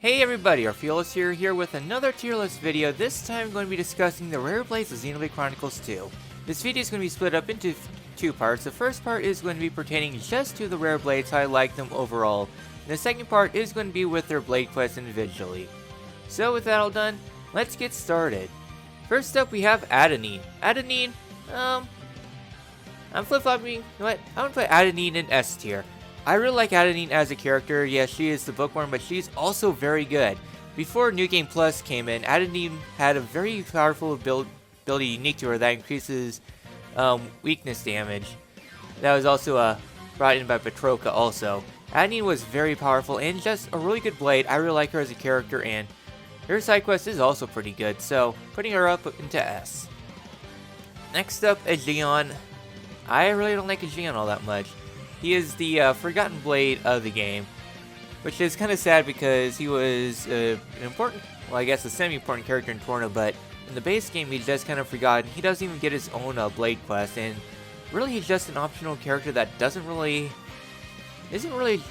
Hey everybody, Arpheolus here with another tier list video. This time I'm going to be discussing the rare blades of Xenoblade Chronicles 2. This video is going to be split up into two parts. The first part is going to be pertaining just to the rare blades, how I like them overall. And the second part is going to be with their blade quests individually. So with that all done, let's get started. First up we have Adenine. Adenine, I'm flip-flopping, you know what, I'm going to put Adenine in S tier. I really like Adenine as a character. Yes, she is the bookworm, but she's also very good. Before New Game Plus came in, Adenine had a very powerful ability unique to her that increases weakness damage. That was also brought in by Petroka also. Adenine was very powerful and just a really good blade. I really like her as a character, and her side quest is also pretty good, so putting her up into S. Next up, Aegeon. I really don't like Aegeon all that much. He is the forgotten blade of the game, which is kind of sad because he was an important, well I guess a semi-important character in Torna, but in the base game he's just kind of forgotten. He doesn't even get his own blade quest, and really he's just an optional character that isn't really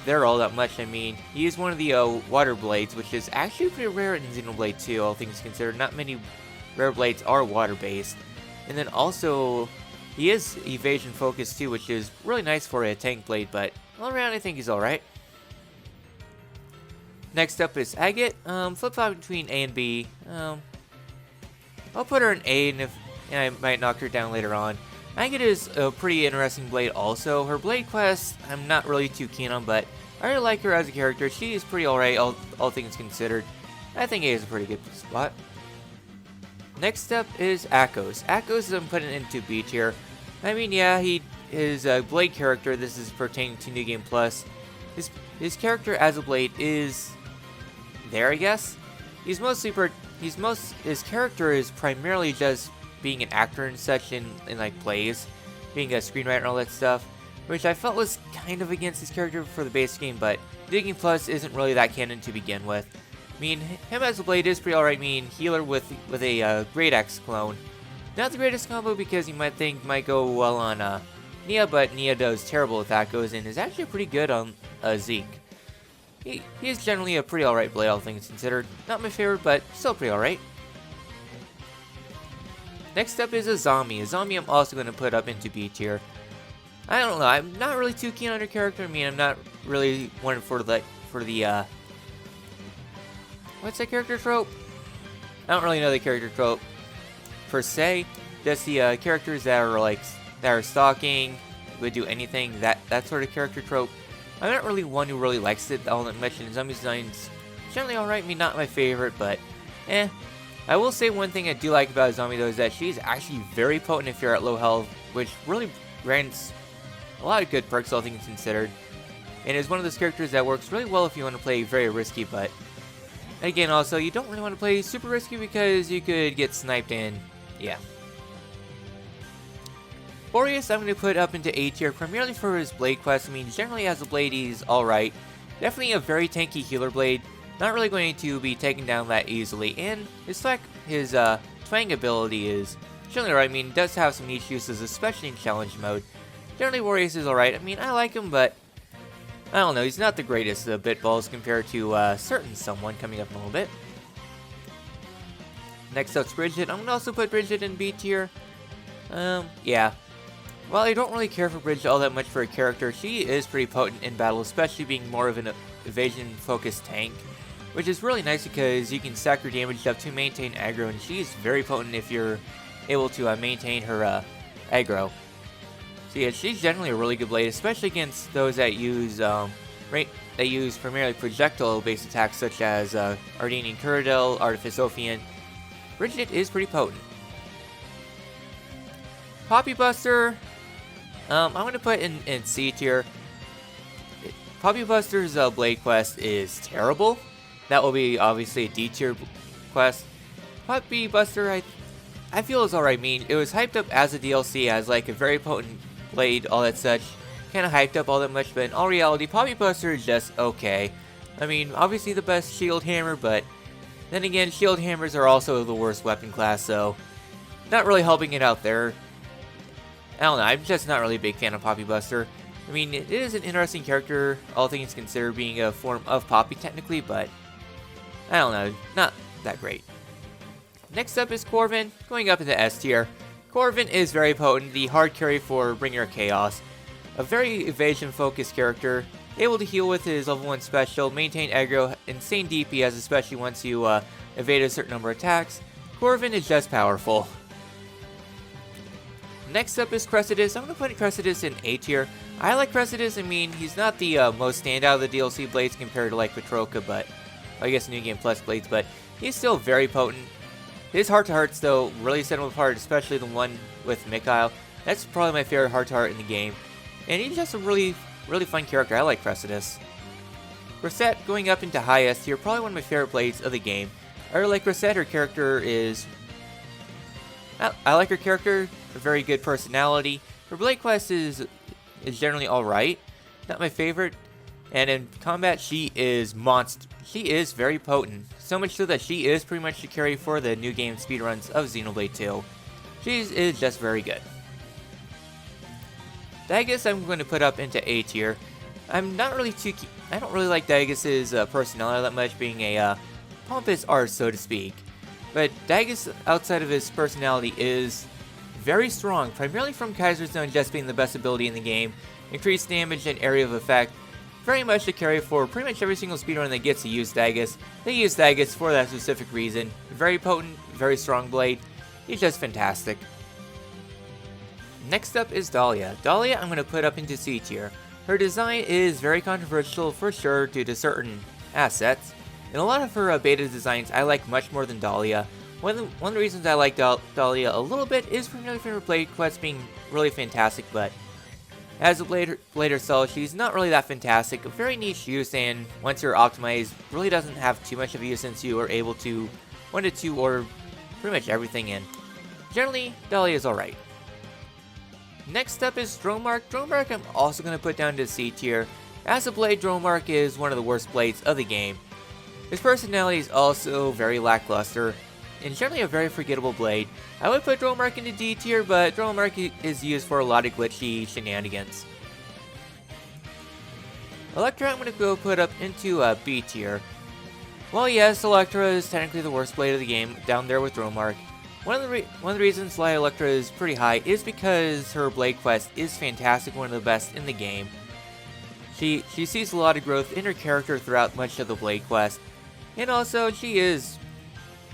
there all that much. I mean, he is one of the water blades, which is actually pretty rare in Xenoblade 2, all things considered. Not many rare blades are water-based. And then also, he is evasion focused too, which is really nice for a tank blade, but all around I think he's alright. Next up is Agate. Flip-flop between A and B. I'll put her in A, and I might knock her down later on. Agate is a pretty interesting blade also. Her blade quest I'm not really too keen on, but I really like her as a character. She is pretty alright, all things considered. I think A is a pretty good spot. Next up is Akos. Akos I'm putting into B tier. I mean, yeah, he is a blade character. This is pertaining to New Game Plus. His character as a blade is there, I guess. His character is primarily just being an actor and such in like plays, being a screenwriter and all that stuff, which I felt was kind of against his character for the base game, but New Game Plus isn't really that canon to begin with. I mean, him as a blade is pretty alright. I mean, healer with a Great Axe clone. Not the greatest combo because you might think might go well on Nia, but Nia does terrible with Akos and is actually pretty good on Zeke. He is generally a pretty alright blade, all things considered. Not my favorite, but still pretty alright. Next up is Azami. Azami I'm also going to put up into B tier. I don't know, I'm not really too keen on her character. I mean, I'm not really one for the what's that character trope? I don't really know the character trope per se. Just the characters that are stalking, would do anything, that sort of character trope. I'm not really one who really likes it all that much, and Zombie design's generally alright. I mean, not my favorite, but eh. I will say one thing I do like about Zombie though is that she's actually very potent if you're at low health, which really grants a lot of good perks, all things considered. And is one of those characters that works really well if you want to play very risky, but again, also, you don't really want to play super risky because you could get sniped and, yeah. Boreas I'm going to put up into A tier, primarily for his blade quest. I mean, generally as a blade he's alright. Definitely a very tanky healer blade. Not really going to be taken down that easily. And his twang ability is generally alright. I mean, does have some niche uses, especially in challenge mode. Generally, Boreas is alright. I mean, I like him, but I don't know, he's not the greatest bit balls compared to certain someone coming up in a little bit. Next up's Bridget. I'm going to also put Bridget in B tier. Yeah. While I don't really care for Bridget all that much for a character, she is pretty potent in battle, especially being more of an evasion-focused tank, which is really nice because you can stack her damage up to maintain aggro, and she's very potent if you're able to maintain her aggro. So yeah, she's generally a really good blade, especially against those that use primarily projectile-based attacks such as Ardenian Curadel, Artificophian. Bridget is pretty potent. Poppy Buster, I'm going to put in C tier. Poppy Buster's blade quest is terrible. That will be obviously a D tier quest. Poppy Buster, I feel is alright. I mean, it was hyped up as a DLC as like a very potent blade, all that such. Kind of hyped up all that much, but in all reality, Poppy Buster is just okay. I mean, obviously the best shield hammer, but then again, shield hammers are also the worst weapon class, so not really helping it out there. I don't know, I'm just not really a big fan of Poppy Buster. I mean, it is an interesting character, all things considered, being a form of Poppy technically, but I don't know, not that great. Next up is Corvin, going up into S tier. Corvin is very potent, the hard carry for Bringer of Chaos. A very evasion-focused character, able to heal with his level 1 special, maintain aggro, insane DPS, especially once you evade a certain number of attacks. Corvin is just powerful. Next up is Cressidus. I'm going to put Cressidus in A tier. I like Cressidus. I mean, he's not the most standout of the DLC blades compared to like Petroka, but I guess New Game Plus blades, but he's still very potent. His heart-to-hearts, though, really set him apart, especially the one with Mikhail. That's probably my favorite heart-to-heart in the game. And he's just a really fun character. I like Cressidus. Grisette, going up into high S tier, probably one of my favorite blades of the game. I really like Grisette. Her character is... I like her character, a very good personality. Her blade quest is generally alright. Not my favorite. And in combat, she is She is very potent. So much so that she is pretty much the carry for the new game speedruns of Xenoblade 2. She is just very good. Dagus I'm going to put up into A tier. I'm not really too keen. I don't really like Dagus's personality that much, being a pompous arse, so to speak. But Dagus, outside of his personality, is very strong, primarily from Kaiser's Zone just being the best ability in the game. Increased damage and area of effect. Very much the carry for pretty much every single speedrun that gets to use Dagus. They use Dagus for that specific reason. Very potent, very strong blade. He's just fantastic. Next up is Dahlia. Dahlia I'm going to put up into C tier. Her design is very controversial for sure due to certain assets. And a lot of her beta designs I like much more than Dahlia. One of the reasons I like Dahlia a little bit is primarily for her blade quest being really fantastic, but as a blade herself, she's not really that fantastic. A very niche use, and once you're optimized, really doesn't have too much of a use since you are able to 1-2 order pretty much everything in. Generally, Dahlia is alright. Next up is Dromark. Dromark I'm also going to put down to C tier. As a blade, Dromark is one of the worst blades of the game. His personality is also very lackluster, and generally a very forgettable blade. I would put Dromark into D tier, but Dromark is used for a lot of glitchy shenanigans. Electra I'm going to go put up into B tier. Well, yes, Electra is technically the worst blade of the game, down there with Dromark. One of the reasons why Electra is pretty high is because her blade quest is fantastic, one of the best in the game. She sees a lot of growth in her character throughout much of the blade quest, and also she is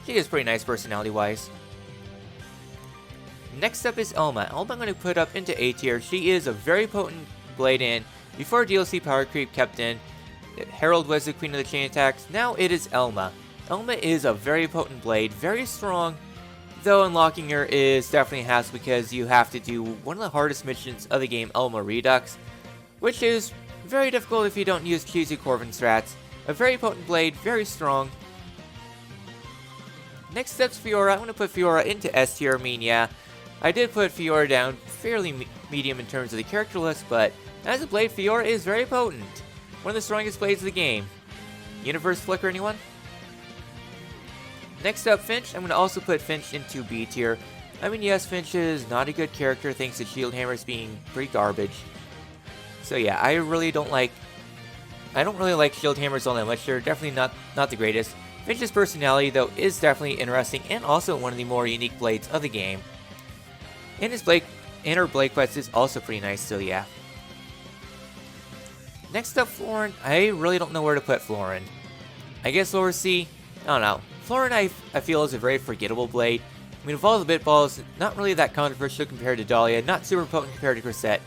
pretty nice personality-wise. Next up is Elma. Elma I'm going to put up into A tier. She is a very potent blade, and before DLC power creep kept in, Herald was the queen of the chain attacks. Now it is Elma. Elma is a very potent blade, very strong, though unlocking her is definitely a hassle because you have to do one of the hardest missions of the game, Elma Redux, which is very difficult if you don't use cheesy Corvin strats. A very potent blade, very strong. Next up's Fiora. I'm going to put Fiora into S tier. I mean, yeah, I did put Fiora down fairly medium in terms of the character list, but as a blade, Fiora is very potent. One of the strongest blades of the game. Universe Flicker, anyone? Next up, Finch. I'm going to also put Finch into B tier. I mean, yes, Finch is not a good character thanks to Shield Hammers being pretty garbage. So yeah, I don't really like Shield Hammers all that much. They're definitely not the greatest. Finch's personality, though, is definitely interesting and also one of the more unique blades of the game. And her blade quest is also pretty nice, so yeah. Next up, Florin. I really don't know where to put Florin. I guess lower C? I don't know. Florin I feel is a very forgettable blade. I mean, of all the bit balls, not really that controversial compared to Dahlia, not super potent compared to Grisette.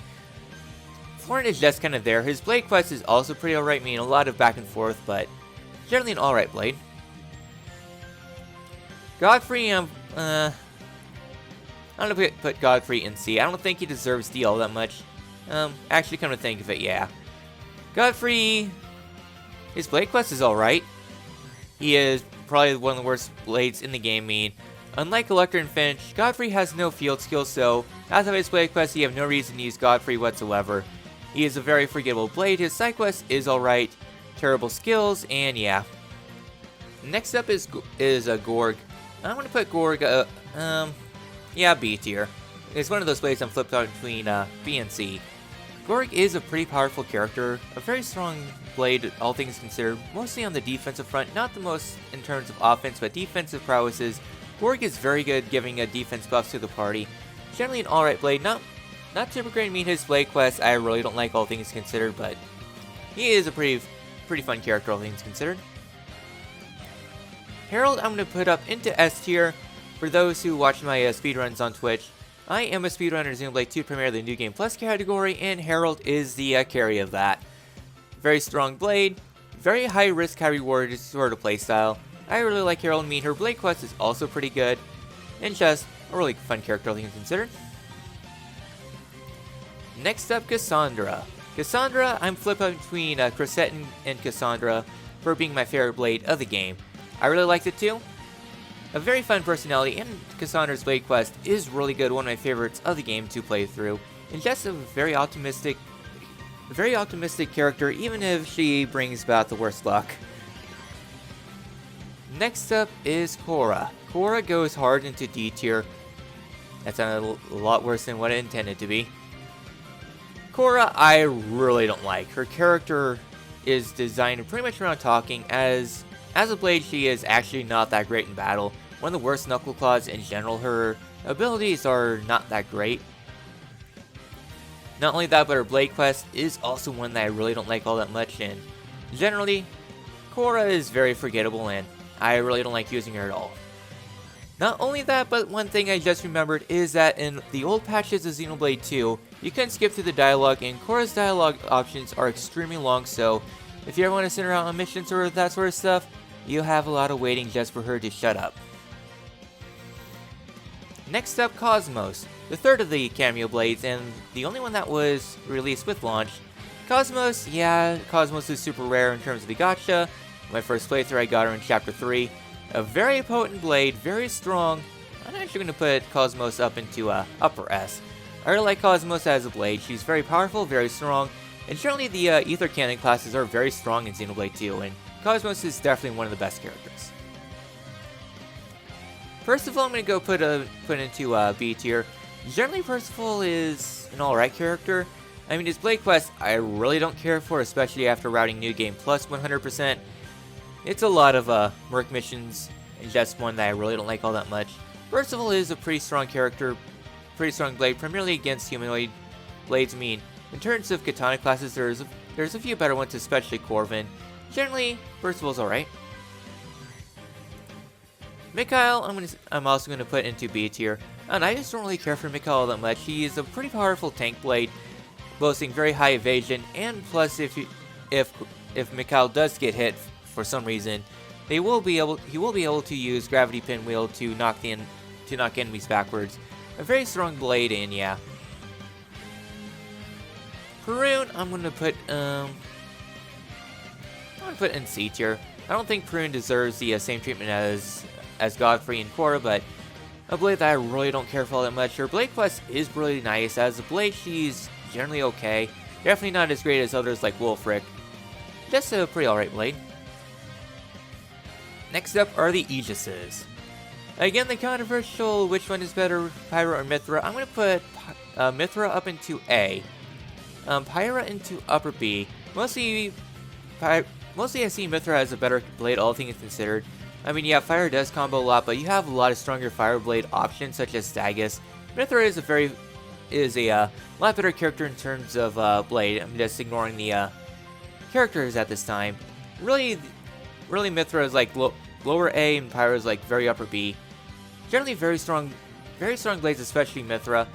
Florin is just kind of there. His blade quest is also pretty alright, I mean, a lot of back and forth, but generally an alright blade. Godfrey, I'm gonna put Godfrey in C. I don't think he deserves D all that much. Actually, come to think of it, yeah. Godfrey, his blade quest is alright. He is probably one of the worst blades in the game, I mean. Unlike Electra and Finch, Godfrey has no field skills, so as of his blade quest, you have no reason to use Godfrey whatsoever. He is a very forgettable blade, his side quest is alright, terrible skills, and yeah. Next up is Gorg. I'm going to put Gorg, yeah, B tier. It's one of those blades I'm flipped on between B and C. Gorg is a pretty powerful character, a very strong blade, all things considered, mostly on the defensive front, not the most in terms of offense, but defensive prowesses. Gorg is very good giving a defense buff to the party. Generally an alright blade, not super great. I mean, his blade quest I really don't like, all things considered, but he is a pretty fun character, all things considered. Harold I'm going to put up into S tier. For those who watch my speedruns on Twitch, I am a speedrunner in Xenoblade 2, primarily the New Game Plus category, and Harold is the carry of that. Very strong blade, very high risk, high reward sort of playstyle. I really like Harold. I mean, her blade quest is also pretty good, and just a really fun character, all things considered. Next up, Cassandra. Cassandra, I'm flipping between Crescent and Cassandra for being my favorite blade of the game. I really liked it too. A very fun personality, and Cassandra's blade quest is really good, one of my favorites of the game to play through. And just a very optimistic character, even if she brings about the worst luck. Next up is Cora. Cora goes hard into D tier. That sounded a lot worse than what it intended to be. Cora, I really don't like. Her character is designed pretty much around talking. As a blade, she is actually not that great in battle. One of the worst Knuckle Claws in general. Her abilities are not that great. Not only that, but her blade quest is also one that I really don't like all that much. And generally, Cora is very forgettable, and I really don't like using her at all. Not only that, but one thing I just remembered is that in the old patches of Xenoblade 2, you can skip through the dialogue, and Cora's dialogue options are extremely long, so if you ever want to send her out on missions or that sort of stuff, you have a lot of waiting just for her to shut up. Next up, Cosmos, the third of the cameo blades, and the only one that was released with launch. Cosmos, yeah, Cosmos is super rare in terms of the gacha. My first playthrough, I got her in Chapter 3. A very potent blade, very strong. I'm actually going to put Cosmos up into upper S. I really like Cosmos as a blade. She's very powerful, very strong, and certainly the Ether Cannon classes are very strong in Xenoblade 2, and Cosmos is definitely one of the best characters. Percival, I'm going to go put into B tier. Generally, Percival is an alright character. I mean, his blade quest I really don't care for, especially after routing New Game Plus 100%. It's a lot of Merc missions, and just one that I really don't like all that much. Percival is a pretty strong character, pretty strong blade, primarily against humanoid blades. I mean, in terms of katana classes, there's a few better ones, especially Corvin. Generally, Percival's alright. Mikhail, I'm also going to put into B tier, and I just don't really care for Mikhail all that much. He is a pretty powerful tank blade, boasting very high evasion, and plus if Mikhail does get hit for some reason, he will be able to use Gravity Pinwheel to knock enemies backwards. A very strong blade, and yeah. Perun, I'm gonna put in C tier. I don't think Perun deserves the same treatment as Godfrey and Cora, but a blade that I really don't care for all that much. Her blade quest is really nice. As a blade, she's generally okay. Definitely not as great as others like Wolfric. Just a pretty alright blade. Next up are the Aegises. Again, the controversial which one is better, Pyra or Mithra. I'm going to put Mithra up into A. Pyra into upper B. Mostly I see Mithra as a better blade, all things considered. I mean, yeah, fire does combo a lot, but you have a lot of stronger fire blade options, such as Stagus. Mithra is a lot better character in terms of blade. I'm just ignoring the characters at this time. Really, Mithra is like lower A, and Pyra is like very upper B. Generally, very strong blades, especially Mithra.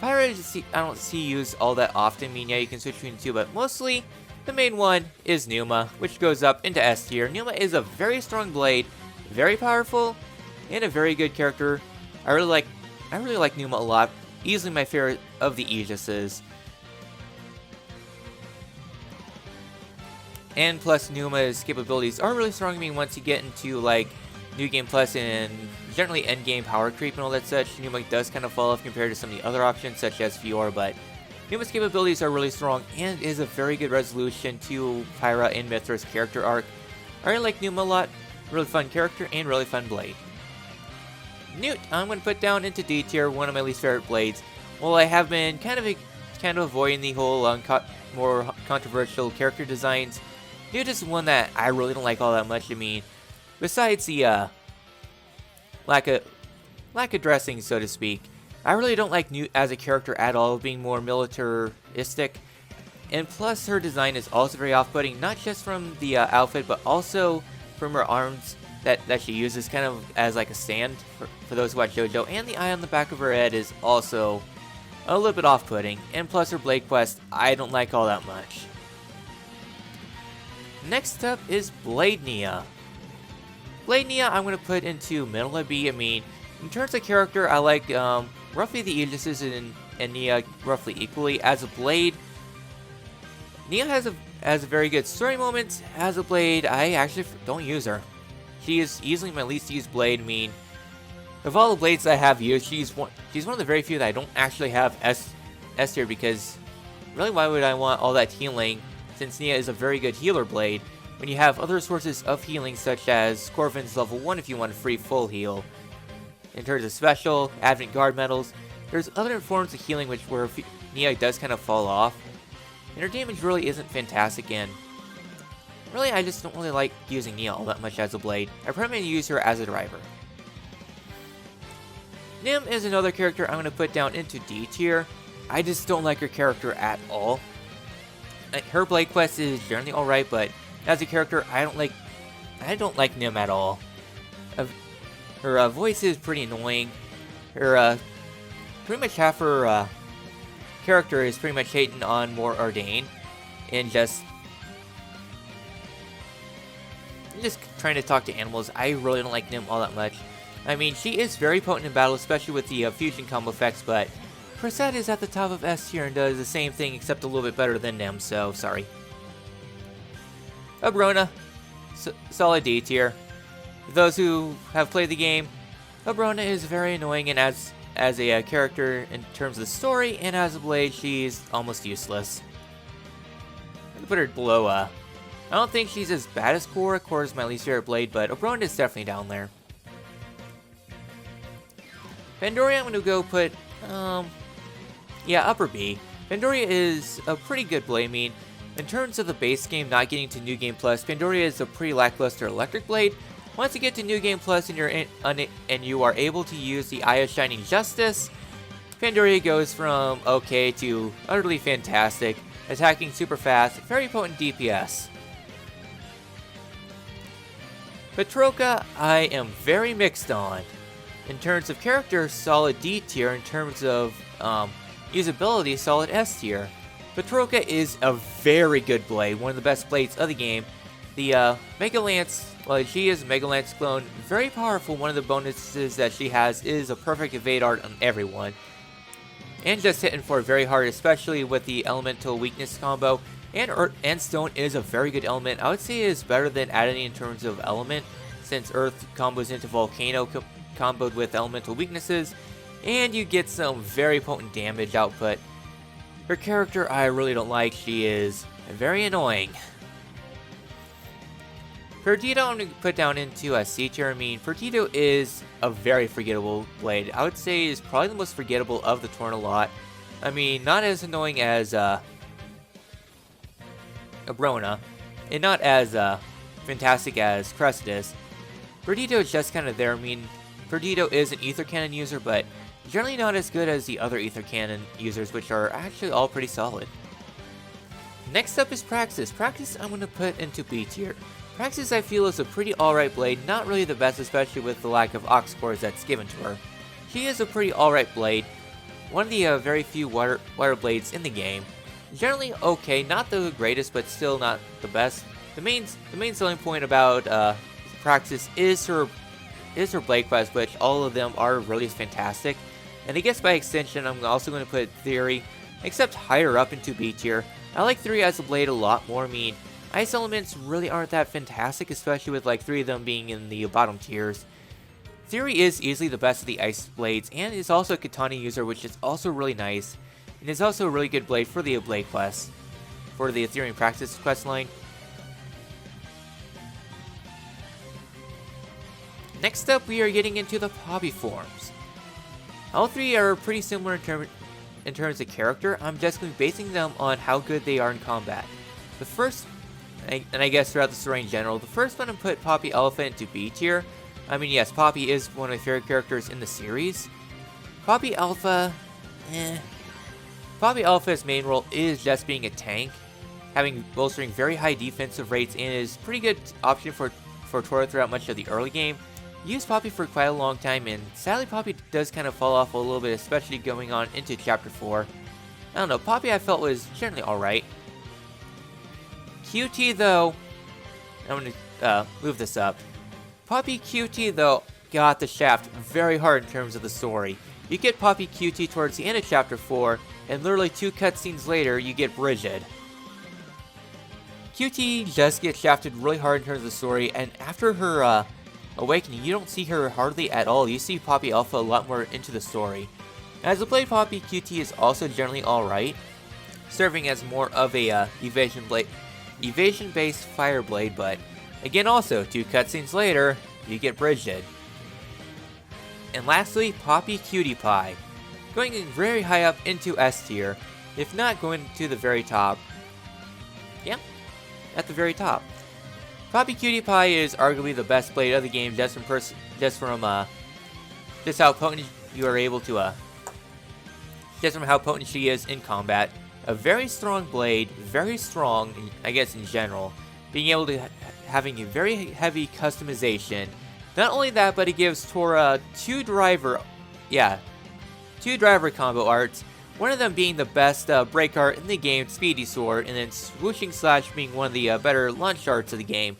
Pyra, I don't see used all that often. I mean, yeah, you can switch between the two, but mostly the main one is Numa, which goes up into S tier. Numa is a very strong blade, very powerful, and a very good character. I really like Numa a lot. Easily my favorite of the Aegises. And plus, Numa's capabilities are really strong. I mean, once you get into like New Game Plus and generally endgame power creep and all that such, Numa does kind of fall off compared to some of the other options such as Fiora, but Numa's capabilities are really strong and is a very good resolution to Pyra and Mithra's character arc. I really like Numa a lot. Really fun character and really fun blade. Newt, I'm going to put down into D tier, one of my least favorite blades. Well, I have been kind kind of avoiding the whole more controversial character designs. Newt is one that I really don't like all that much. I mean, besides the lack of dressing, so to speak, I really don't like Newt as a character at all, being more militaristic. And plus, her design is also very off-putting, not just from the outfit, but also from her arms that she uses kind of as like a stand for those who watch JoJo. And the eye on the back of her head is also a little bit off-putting. And plus, her Blade Quest, I don't like all that much. Next up is Blade Nia. Blade Nia, I'm going to put into middle B. I mean, in terms of character, I like roughly the Aegises and Nia roughly equally. As a Blade, Nia has a very good story moments. As a Blade, I actually don't use her. She is easily my least used Blade. I mean, of all the Blades I have used, she's one of the very few that I don't actually have S tier, because really, why would I want all that healing, since Nia is a very good healer Blade, when you have other sources of healing such as Corvin's level 1 if you want a free full heal. In terms of special, Advent Guard medals, there's other forms of healing where Nia does kind of fall off, and her damage really isn't fantastic, and really I just don't really like using Nia all that much as a Blade. I primarily use her as a driver. Nim is another character I'm going to put down into D tier. I just don't like her character at all. Her Blade Quest is generally alright, but as a character, I don't like Nim at all. Her voice is pretty annoying. Her pretty much half her character is pretty much hating on more Ardain, and just trying to talk to animals. I really don't like Nim all that much. I mean, she is very potent in battle, especially with the fusion combo effects, but Perset is at the top of S tier and does the same thing except a little bit better than Nim, so sorry. Abrona, solid D tier. For those who have played the game, Abrona is very annoying, and as a character in terms of the story, and as a Blade, she's almost useless. I'm gonna put her below, I don't think she's as bad as Korra. Korra is my least favorite Blade, but Abrona is definitely down there. Pandoria, I'm gonna go put, upper B. Pandoria is a pretty good Blade. I mean, in terms of the base game, not getting to New Game Plus, Pandoria is a pretty lackluster electric Blade. Once you get to New Game Plus and you are able to use the Eye of Shining Justice, Pandoria goes from okay to utterly fantastic, attacking super fast, very potent DPS. Petroka, I am very mixed on. In terms of character, solid D tier. In terms of usability, solid S tier. Petroka is a very good Blade, one of the best Blades of the game. The Mega Lance, well, she is a Mega Lance clone, very powerful. One of the bonuses that she has is a perfect evade art on everyone. And just hitting for very hard, especially with the Elemental Weakness combo. And Earth and Stone is a very good element. I would say it is better than Adonai in terms of element, since Earth combos into Volcano comboed with Elemental Weaknesses, and you get some very potent damage output. Her character I really don't like. She is very annoying. Perdido I'm going to put down into a C tier. I mean, Perdido is a very forgettable Blade. I would say is probably the most forgettable of the Torn a lot. I mean, not as annoying as Abrona, and not as fantastic as Cressida. Perdido is just kind of there. I mean, Perdido is an Ether Cannon user, but generally not as good as the other Ether Cannon users, which are actually all pretty solid. Next up is Praxis. Praxis I'm going to put into B tier. Praxis I feel is a pretty alright Blade, not really the best, especially with the lack of Ox cores that's given to her. She is a pretty alright Blade, one of the very few water Blades in the game. Generally okay, not the greatest, but still not the best. The main selling point about Praxis is her Blade Quest, which all of them are really fantastic. And I guess by extension, I'm also going to put Theory, except higher up into B tier. I like Theory as a Blade a lot more. I mean, Ice elements really aren't that fantastic, especially with like 3 of them being in the bottom tiers. Theory is easily the best of the Ice Blades, and is also a Katana user, which is also really nice. And is also a really good Blade for the Blade quest, for the Ethereum Praxis quest line. Next up, we are getting into the Poppy forms. All 3 are pretty similar in terms of character, I'm just going to be basing them on how good they are in combat. The first, and I guess throughout the story in general, the first one to put Poppy Elephant to B tier. I mean, yes, Poppy is one of my favorite characters in the series. Poppy Alpha, Poppy Alpha's main role is just being a tank, bolstering very high defensive rates, and is pretty good option for Tora throughout much of the early game. Used Poppy for quite a long time, and sadly Poppy does kind of fall off a little bit, especially going on into Chapter 4. I don't know, Poppy I felt was generally alright. QT though, I'm going to move this up. Poppy QT though got the shaft very hard in terms of the story. You get Poppy QT towards the end of Chapter 4, and literally 2 cutscenes later, you get Brigid. QT just gets shafted really hard in terms of the story, and after her awakening, you don't see her hardly at all. You see Poppy Alpha a lot more into the story. As a blade, Poppy QT is also generally alright, serving as more of a evasion-based fire blade, but again also, 2 cutscenes later, you get Brigid. And lastly, Poppy Cutie Pie, going very high up into S tier, if not going to the very top. Yeah, at the very top. Poppy Cutie Pie is arguably the best blade of the game, just from how potent you are able to just from how potent she is in combat. A very strong blade, very strong, I guess in general. Being able to having a very heavy customization. Not only that, but it gives Tora 2 driver combo arts. One of them being the best break art in the game, Speedy Sword, and then Swooshing Slash being one of the better launch arts of the game.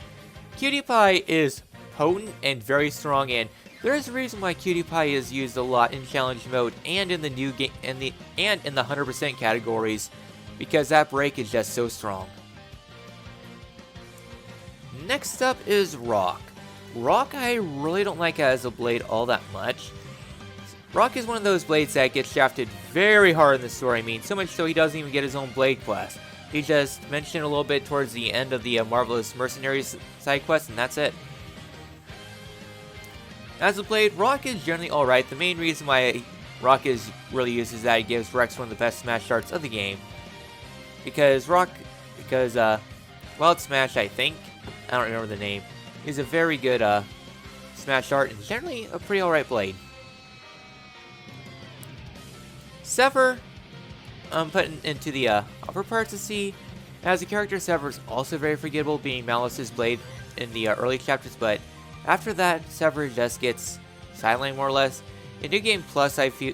Cutie Pie is potent and very strong, and there's a reason why Cutie Pie is used a lot in challenge mode and in the new game and in the 100% categories, because that break is just so strong. Next up is Rock. Rock I really don't like as a blade all that much. Rock is one of those blades that gets shafted very hard in the story. I mean, so much so he doesn't even get his own blade quest. He just mentioned a little bit towards the end of the Marvelous Mercenaries side quest, and that's it. As a blade, Rock is generally alright. The main reason why Rock is really used is that it gives Rex one of the best smash arts of the game. Because Wild Smash, I think, I don't remember the name, is a very good smash art and generally a pretty alright blade. Sever, I'm putting into the upper parts of C. As a character, Sever is also very forgettable, being Malice's blade in the early chapters, but after that, Sever just gets sidelined more or less. In New Game Plus, I feel,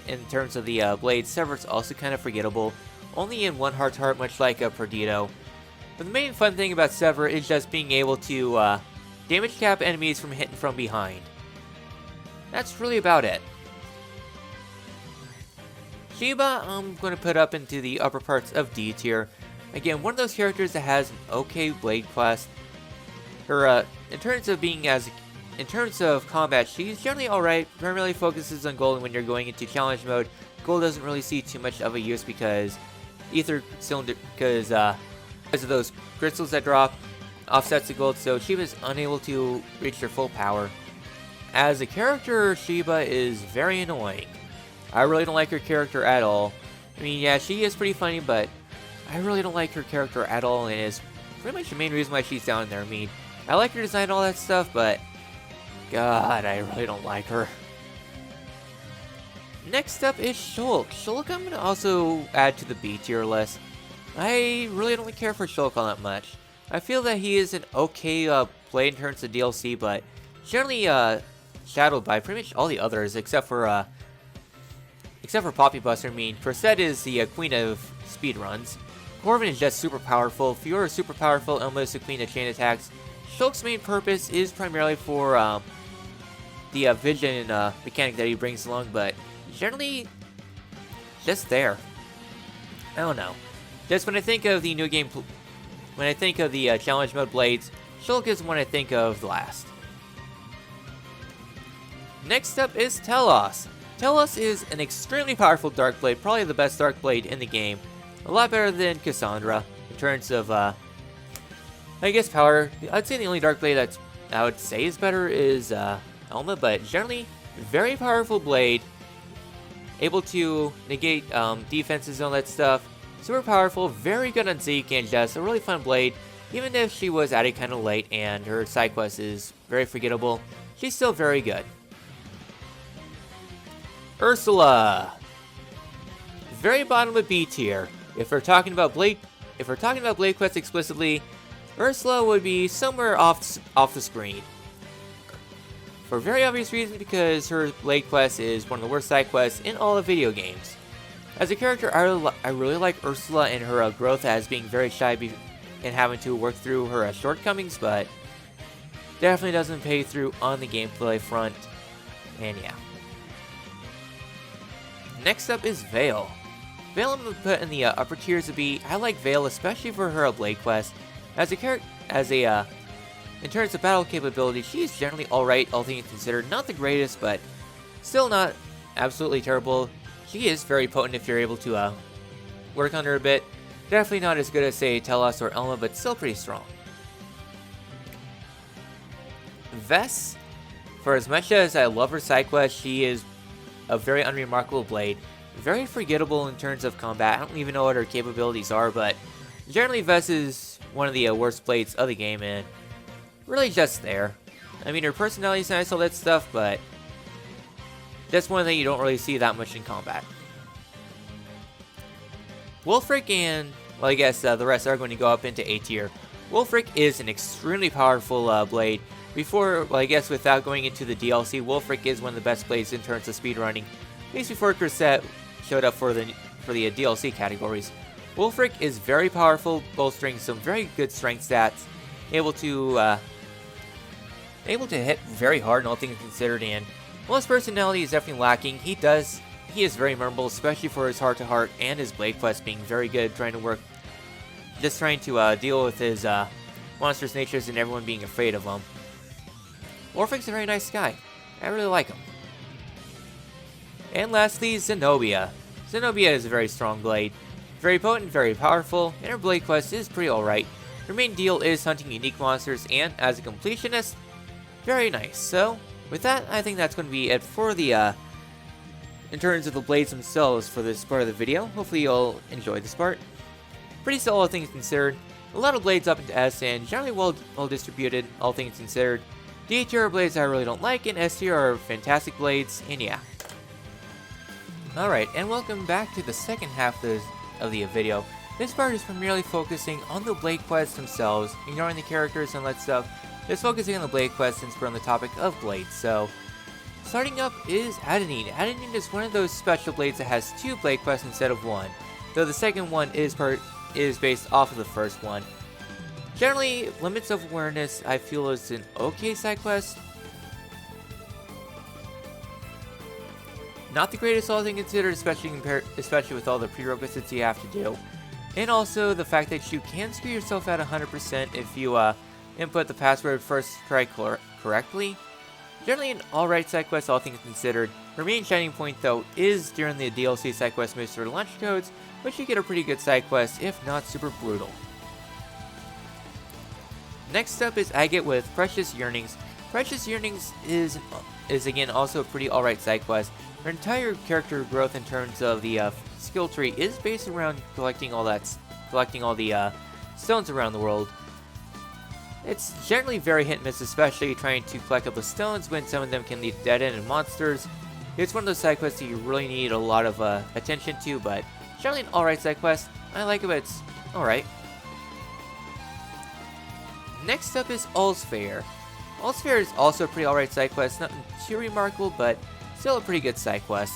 in terms of the blade, Sever is also kind of forgettable, only in one heart-to-heart, much like Perdido. But the main fun thing about Sever is just being able to damage cap enemies from hitting from behind. That's really about it. Shiba, I'm going to put up into the upper parts of D tier. Again, one of those characters that has an okay blade quest. Her, in terms of combat, she's generally alright. Primarily focuses on gold, and when you're going into challenge mode, gold doesn't really see too much of a use because because of those crystals that drop offsets the gold, so Shiba's unable to reach her full power. As a character, Shiba is very annoying. I really don't like her character at all. I mean, yeah, she is pretty funny, but I really don't like her character at all, and is pretty much the main reason why she's down there. I mean, I like her design and all that stuff, but God, I really don't like her. Next up is Shulk. Shulk I'm going to also add to the B tier list. I really don't care for Shulk all that much. I feel that he is an okay blade in terms of DLC, but generally shadowed by pretty much all the others except for Poppy Buster. I mean, Perset is the queen of speedruns. Corvin is just super powerful. Fiora is super powerful. Elma is the queen of chain attacks. Shulk's main purpose is primarily for the vision mechanic that he brings along, but generally just there. I don't know. Just when I think of the new game, when I think of the challenge mode blades, Shulk is one I think of last. Next up is Telos. Telos is an extremely powerful Dark Blade, probably the best Dark Blade in the game. A lot better than Cassandra in terms of, I guess, power. I'd say the only Dark Blade that I would say is better is Elma, but generally, very powerful blade. able to negate defenses and all that stuff. Super powerful, very good on Zeke, and just a really fun blade. Even if she was added kind of late and her side quest is very forgettable, she's still very good. Ursula, very bottom of B tier. If we're talking about blade quests explicitly, Ursula would be somewhere off the screen. For very obvious reasons, because her blade quest is one of the worst side quests in all of video games. As a character, I really like Ursula and her growth as being very shy and having to work through her shortcomings, but definitely doesn't pay through on the gameplay front. And yeah. Next up is Vale. Vale I'm going to put in the upper tiers of B. I like Vale especially for her blade quest. In terms of battle capability, she's generally alright, all things considered. Not the greatest, but still not absolutely terrible. She is very potent if you're able to work on her a bit. Definitely not as good as, say, Telos or Elma, but still pretty strong. Vess, for as much as I love her side quest, she is a very unremarkable blade. Very forgettable in terms of combat. I don't even know what her capabilities are, but generally Vess is one of the worst blades of the game, and really just there. I mean, her personality is nice, all that stuff, but that's one thing you don't really see that much in combat. Wulfric and, well, I guess the rest are going to go up into A tier. Wulfric is an extremely powerful blade. I guess without going into the DLC, Wulfric is one of the best blades in terms of speedrunning. At least before Crusette showed up for the DLC categories. Wulfric is very powerful, bolstering some very good strength stats. Able to hit very hard in all things considered, and while his personality is definitely lacking, he is very memorable, especially for his heart-to-heart and his blade quest being very good, trying to deal with his monstrous natures and everyone being afraid of him. Wulfric's a very nice guy. I really like him. And lastly, Zenobia. Zenobia is a very strong blade. Very potent, very powerful, and her blade quest is pretty alright. Her main deal is hunting unique monsters, and as a completionist, very nice. So, with that, I think that's going to be it for the, in terms of the blades themselves for this part of the video. Hopefully you'll enjoy this part. Pretty solid, things considered. A lot of blades up into S, and generally well distributed, all things considered. D tier blades I really don't like, and S tier are fantastic blades, and yeah. Alright, and welcome back to the second half of the video. This part is primarily focusing on the blade quests themselves, ignoring the characters and that stuff. Just focusing on the blade quests since we're on the topic of blades. So, starting up is Adenine. Adenine is one of those special blades that has 2 blade quests instead of 1, though the second one is based off of the first one. Generally, Limits of Awareness I feel is an okay side quest. Not the greatest, all things considered, especially with all the prerequisites you have to do. And also the fact that you can screw yourself at 100% if you input the password first correctly. Generally an alright side quest, all things considered. Her main shining point though is during the DLC side quest Mr. Launch Codes, which you get a pretty good side quest, if not super brutal. Next up is Agate with Precious Yearnings. Precious Yearnings is again also a pretty alright side quest. Her entire character growth in terms of the skill tree is based around collecting all the stones around the world. It's generally very hit and miss, especially trying to collect up the stones when some of them can lead to dead-end monsters. It's one of those side quests that you really need a lot of attention to, but generally an alright side quest. I like it, but it's alright. Next up is Allsfair. Allsfair is also a pretty alright side quest, nothing too remarkable, but still a pretty good side quest.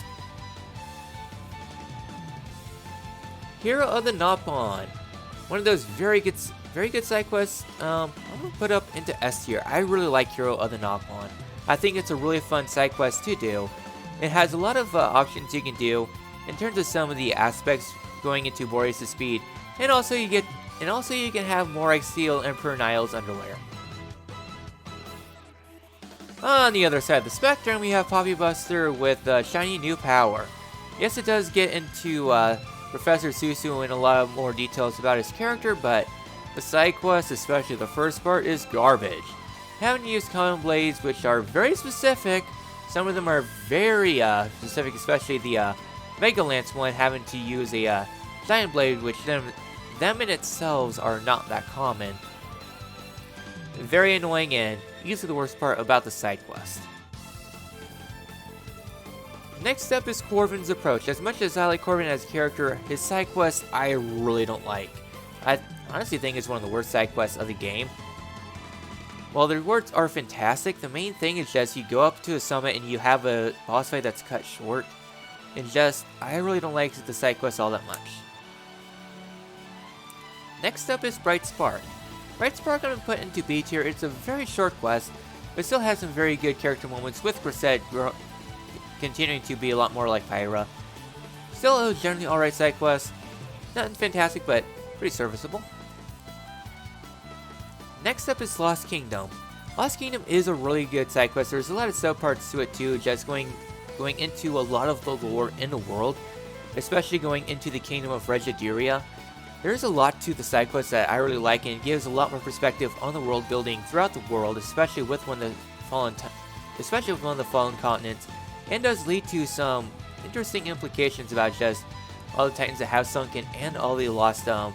Hero of the Nopon. One of those very good side quests. I'm gonna put up into S tier. I really like Hero of the Nopon. I think it's a really fun side quest to do. It has a lot of options you can do in terms of some of the aspects going into Boreas' speed, and also you can have Morag Seal Emperor Niall's underwear. On the other side of the spectrum, we have Poppy Buster with shiny new power. Yes, it does get into Professor Susu in a lot more details about his character, but the side quest, especially the first part, is garbage. Haven't used common blades, which are very specific. Some of them are very specific, especially the Mega Lance one having to use a Giant Blade, which them in itself are not that common. Very annoying and easily the worst part about the side quest. Next up is Corvin's approach. As much as I like Corvin as a character, his side quest I really don't like. I honestly think it's one of the worst side quests of the game. While the rewards are fantastic, the main thing is just you go up to a summit and you have a boss fight that's cut short. And just, I really don't like the side quest all that much. Next up is Bright Spark. Bright Spark I'm going to put into B tier. It's a very short quest, but still has some very good character moments with Grisette continuing to be a lot more like Pyra. Still a generally alright side quest. Nothing fantastic, but pretty serviceable. Next up is Lost Kingdom. Lost Kingdom is a really good side quest. There's a lot of subparts to it too, just going into a lot of the lore in the world, especially going into the Kingdom of Regiduria. There's a lot to the side quest that I really like, and it gives a lot more perspective on the world building throughout the world, especially with one of the fallen continents, and does lead to some interesting implications about just all the titans that have sunken and all the lost, I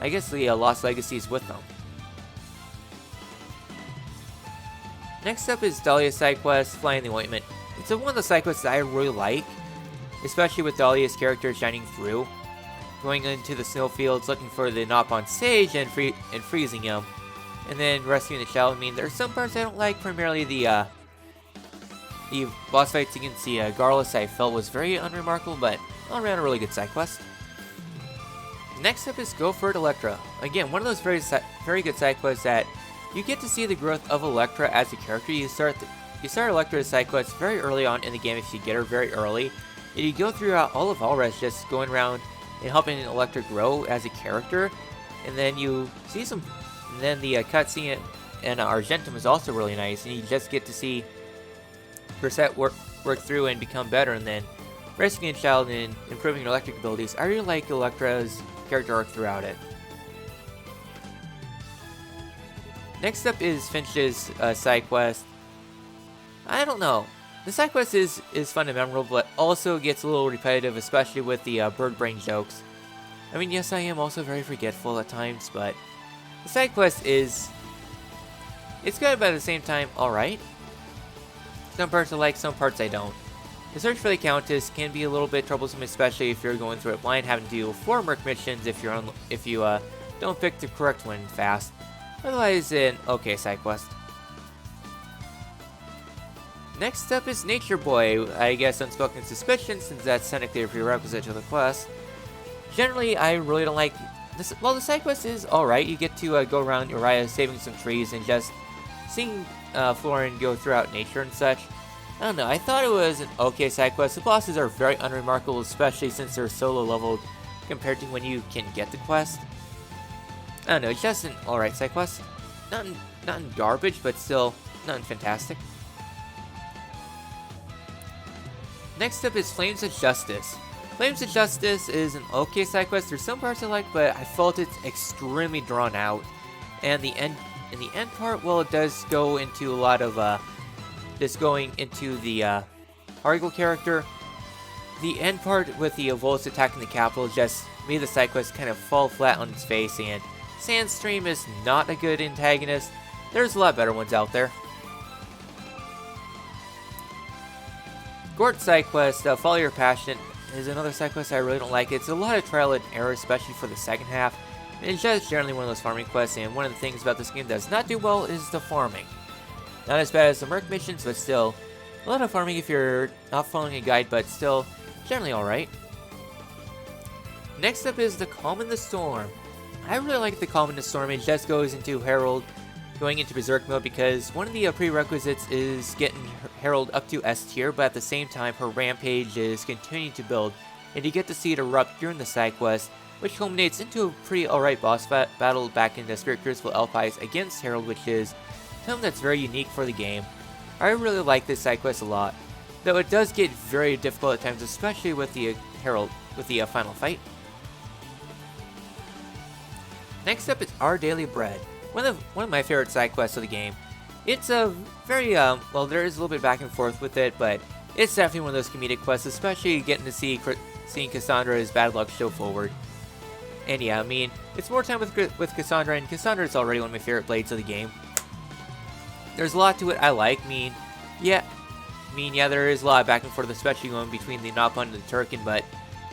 guess the lost legacies with them. Next up is Dahlia's side quest, Flying the Ointment. It's one of the side quests that I really like, especially with Dahlia's character shining through. Going into the snowfields, looking for the Nopon Sage and freezing him, and then rescuing the child. I mean, there's some parts I don't like, primarily the boss fights against the Garrus I felt was very unremarkable, but all around a really good side quest. Next up is Go For It Electra. Again, one of those very good side quests that you get to see the growth of Electra as a character. You start Electra's side quest very early on in the game if you get her very early, and you go throughout all of Alres just going around and helping Electra grow as a character, and then you see some. And then the cutscene in Argentum is also really nice, and you just get to see Grisette work through and become better, and then rescuing a child and improving her electric abilities. I really like Electra's character arc throughout it. Next up is Finch's side quest. I don't know. The side quest is fun and memorable, but also gets a little repetitive, especially with the bird brain jokes. I mean, yes, I am also very forgetful at times, but the side quest it's good, but at the same time, alright. Some parts I like, some parts I don't. The search for the Countess can be a little bit troublesome, especially if you're going through it blind, having to do 4 merc missions if you don't pick the correct one fast. Otherwise, an okay side quest. Next up is Nature Boy. I guess Unspoken Suspicion, since that's technically a prerequisite to the quest. Generally, I really don't like this. Well, the side quest is alright. You get to go around Uriah saving some trees and just seeing Florin go throughout nature and such. I don't know, I thought it was an okay side quest. The bosses are very unremarkable, especially since they're solo leveled compared to when you can get the quest. I don't know, it's just an alright side quest. Nothing garbage, but still nothing fantastic. Next up is Flames of Justice. Flames of Justice is an okay side quest. There's some parts I like, but I felt it's extremely drawn out. And the end part, well, it does go into a lot of just going into the Hargle character. The end part with the Volts attacking the capital just made the side quest kind of fall flat on its face, and Sandstream is not a good antagonist. There's a lot better ones out there. Gort's side quest, Follow Your Passion, is another side quest I really don't like. It's a lot of trial and error, especially for the second half. And it's just generally one of those farming quests, and one of the things about this game that does not do well is the farming. Not as bad as the merc missions, but still a lot of farming if you're not following a guide, but still generally alright. Next up is the Calm in the Storm. I really like the Calm in the Storm. It just goes into Herald going into Berserk mode, because one of the prerequisites is getting Herald up to S tier, but at the same time her Rampage is continuing to build, and you get to see it erupt during the side quest, which culminates into a pretty alright boss battle back in the Spirit Crucible Elpis against Herald, which is something that's very unique for the game. I really like this side quest a lot, though it does get very difficult at times, especially with the Herald, with the final fight. Next up is Our Daily Bread. One of my favorite side quests of the game. It's a very, well, there is a little bit back and forth with it, but It's definitely one of those comedic quests, especially getting to seeing Cassandra's bad luck show forward. And yeah, I mean, it's more time with Cassandra, and Cassandra is already one of my favorite blades of the game. There's a lot to it I like. Yeah, there is a lot of back and forth, especially going between the Nopon and the Turkin, but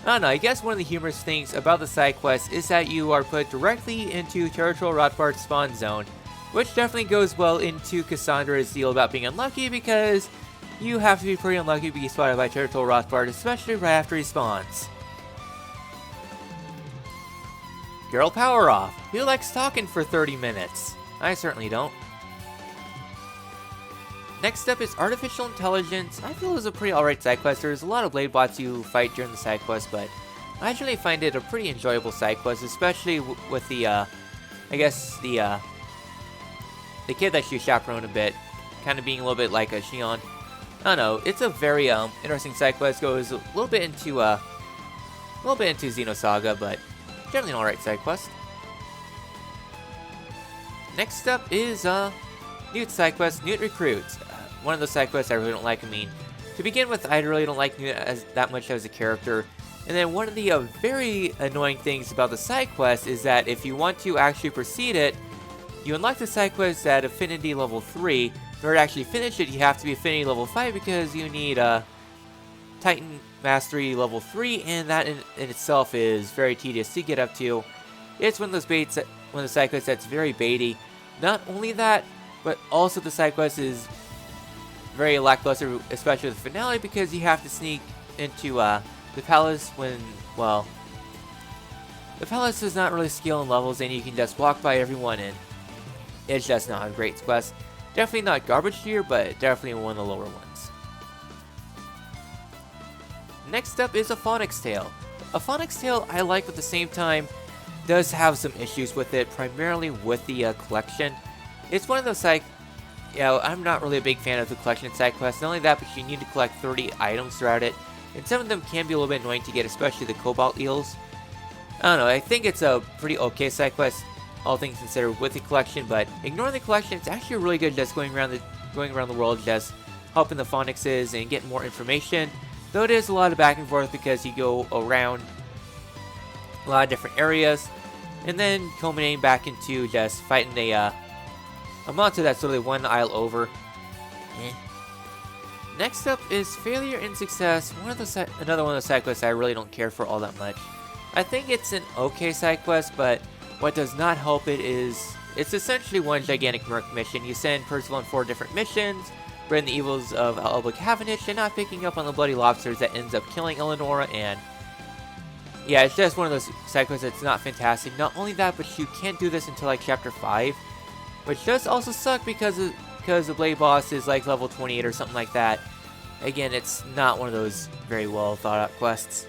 I don't know, I guess one of the humorous things about the side quest is that you are put directly into Territorial Rotbart's spawn zone, which definitely goes well into Cassandra's deal about being unlucky, because you have to be pretty unlucky to be spotted by Territorial Rotbart, especially right after he spawns. Girl power off. Who likes talking for 30 minutes? I certainly don't. Next up is Artificial Intelligence. I feel it was a pretty alright side quest. There's a lot of blade bots you fight during the side quest, but I actually find it a pretty enjoyable side quest, especially with the, I guess, the kid that you chaperone a bit, kind of being a little bit like a Shion. I don't know, it's a very interesting side quest. Goes a little bit into Xenosaga, but generally an alright side quest. Next up is Newt side quest, Newt Recruits. One of those side quests I really don't like. I mean, to begin with, I really don't like Newt that much as a character. And then one of the very annoying things about the side quest is that if you want to actually proceed it, you unlock the side quest at Affinity level 3. In order to actually finish it, you have to be Affinity level 5 because you need Titan Mastery level 3, and that in itself is very tedious to get up to. It's one of those one of the side quests that's very baity. Not only that, but also the side quest is very lackluster, especially with the finale, because you have to sneak into the palace when, well, the palace does not really scale in levels, and you can just walk by everyone, and it's just not a great quest. Definitely not garbage tier, but definitely one of the lower ones. Next up is A Phonics Tale. A Phonics Tale I like, but at the same time does have some issues with it, primarily with the collection. It's one of those I'm not really a big fan of the collection side quests. Not only that, but you need to collect 30 items throughout it, and some of them can be a little bit annoying to get, especially the Cobalt Eels. I don't know, I think it's a pretty okay side quest, all things considered, with the collection, but ignoring the collection, it's actually really good just going around the world, just helping the Phonixes and getting more information. Though it is a lot of back and forth because you go around a lot of different areas, and then culminating back into just fighting a monster that's literally one aisle over. Next up is Failure and Success. Another one of the side quests I really don't care for all that much. I think it's an okay side quest, but what does not help it is it's essentially one gigantic merc mission. You send Percival on 4 different missions, bring the evils of Alba Cavendish, and not picking up on the bloody lobsters that ends up killing Eleonora, and yeah, it's just one of those side quests that's not fantastic. Not only that, but you can't do this until like chapter 5, which does also suck because the Blade boss is like level 28 or something like that. Again, it's not one of those very well thought out quests.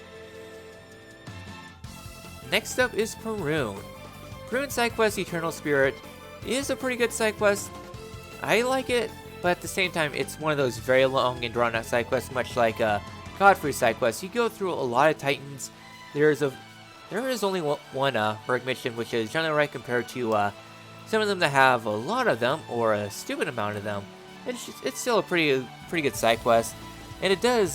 Next up is Perun. Perun side quest Eternal Spirit is a pretty good side quest. I like it, but at the same time, it's one of those very long and drawn out side quests, much like Godfrey side quest. You go through a lot of Titans. There is only one merc mission, which is generally right compared to some of them that have a lot of them or a stupid amount of them. It's still a pretty good side quest, and it does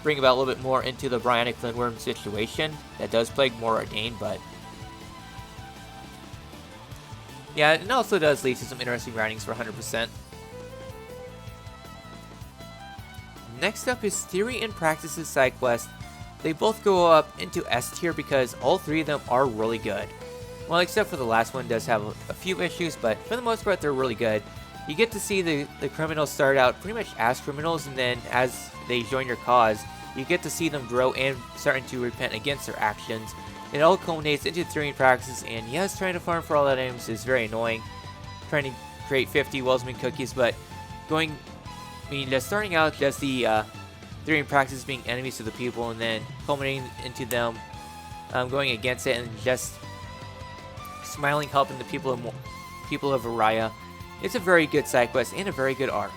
bring about a little bit more into the Bryonic Flintworm situation that does plague more Ordained, but yeah, it also does lead to some interesting writings for 100%. Next up is Theory and Practices side quest. They both go up into S tier because all 3 of them are really good. Well, except for the last one does have a few issues, but for the most part they're really good. You get to see the criminals start out pretty much as criminals, and then as they join your cause, you get to see them grow and starting to repent against their actions. It all culminates into Theory and Practices, and yes, trying to farm for all items is very annoying. Trying to create 50 Wellsman cookies, but just starting out just the Theory and Practice being enemies to the people, and then culminating into them going against it and just smiling, helping the people of Araya. It's a very good side quest and a very good arc.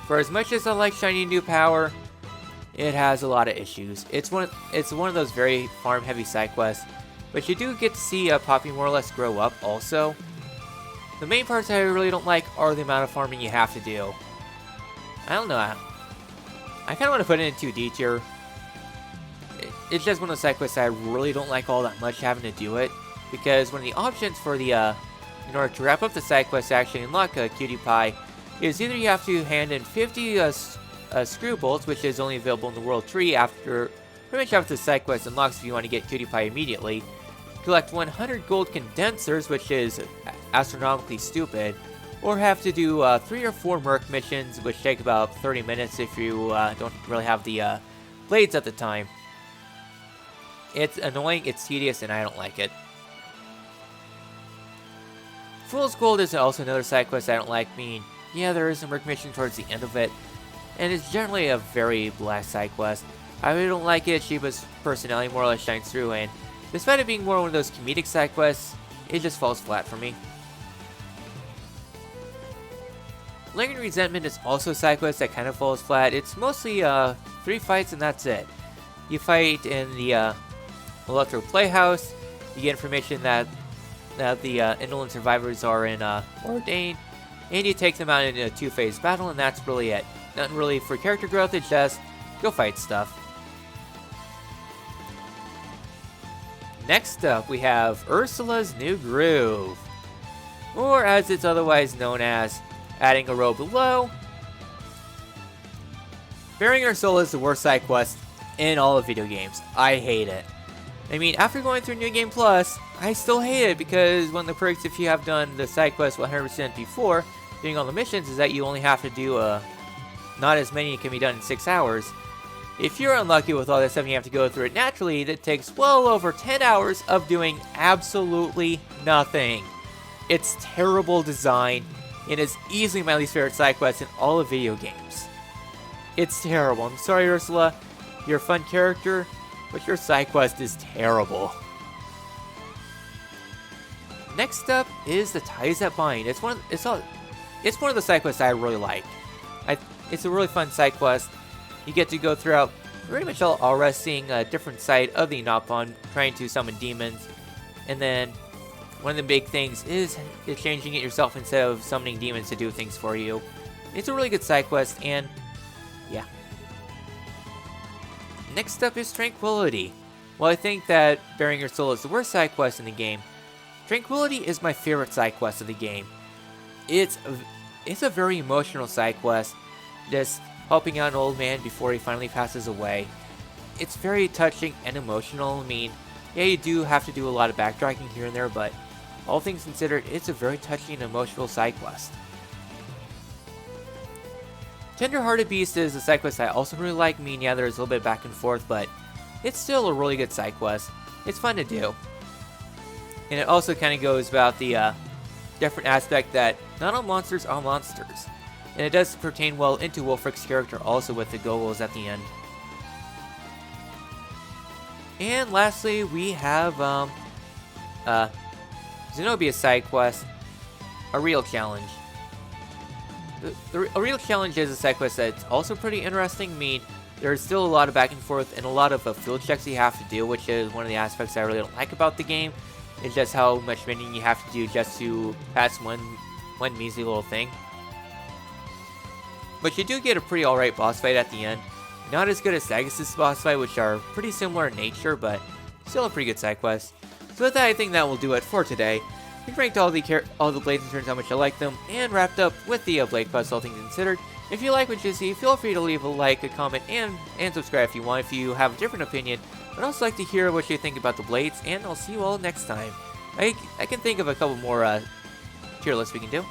For as much as I like Shiny New Power, it has a lot of issues. It's one of those very farm heavy side quests, but you do get to see Poppy more or less grow up also. The main parts I really don't like are the amount of farming you have to do. I don't know. I kind of want to put it in 2D tier. It's just one of the side quests I really don't like all that much having to do it. Because one of the options for the, in order to wrap up the side quest to actually unlock a cutie pie, is either you have to hand in 50 screw bolts, which is only available in the world tree after, pretty much after the side quest unlocks if you want to get cutie pie immediately. Collect 100 gold condensers, which is astronomically stupid, or have to do 3 or 4 merc missions, which take about 30 minutes if you don't really have the blades at the time. It's annoying, it's tedious, and I don't like it. Fool's Gold is also another side quest I don't like. Yeah, there is a merc mission towards the end of it, and it's generally a very bland side quest. I really don't like it. Shiba's personality more or less shines through, and despite it being more one of those comedic side quests, it just falls flat for me. Lingering Resentment is also a side quest that kind of falls flat. It's mostly 3 fights and that's it. You fight in the Electro Playhouse, you get information that the indolent survivors are in Ordain, and you take them out in a 2-phase battle, and that's really it. Nothing really for character growth, it's just go fight stuff. Next up, we have Ursula's New Groove, or as it's otherwise known as, adding a row below. Burying Your Soul is the worst side quest in all of video games. I hate it. I mean, after going through New Game Plus, I still hate it because one of the perks if you have done the side quest 100% before, doing all the missions, is that you only have to do not as many can be done in 6 hours. If you're unlucky with all that stuff and you have to go through it naturally, that takes well over 10 hours of doing absolutely nothing. It's terrible design, and is easily my least favorite side quest in all of video games. It's terrible. I'm sorry, Ursula. You're a fun character, but your side quest is terrible. Next up is the Ties That Bind. It's one of the side quests I really like. It's a really fun side quest. You get to go throughout pretty much all resting a different side of the Nopon, trying to summon demons. And then one of the big things is changing it yourself instead of summoning demons to do things for you. It's a really good side quest, and yeah. Next up is Tranquility. While I think that Burying Your Soul is the worst side quest in the game, Tranquility is my favorite side quest of the game. It's a very emotional side quest, just helping out an old man before he finally passes away. It's very touching and emotional. I mean, yeah, you do have to do a lot of backtracking here and there, but all things considered, it's a very touching and emotional side quest. Tender-Hearted Beast is a side quest I also really like. I mean, yeah, there's a little bit back and forth, but it's still a really good side quest. It's fun to do. And it also kind of goes about the different aspect that not all monsters are monsters. And it does pertain well into Wulfric's character also with the goggles at the end. And lastly, we have Xenobia's side quest, A Real Challenge. A Real Challenge is a side quest that's also pretty interesting. I mean, there's still a lot of back and forth and a lot of field checks you have to do, which is one of the aspects I really don't like about the game. It's just how much mending you have to do just to pass one measly little thing. But you do get a pretty alright boss fight at the end. Not as good as Sagas' boss fight, which are pretty similar in nature, but still a pretty good side quest. So with that, I think that will do it for today. We ranked all the blades in terms of how much I like them, and wrapped up with the blade quest, all things considered. If you like what you see, feel free to leave a like, a comment, and subscribe if you want, if you have a different opinion. I'd also like to hear what you think about the blades, and I'll see you all next time. I can think of a couple more tier lists we can do.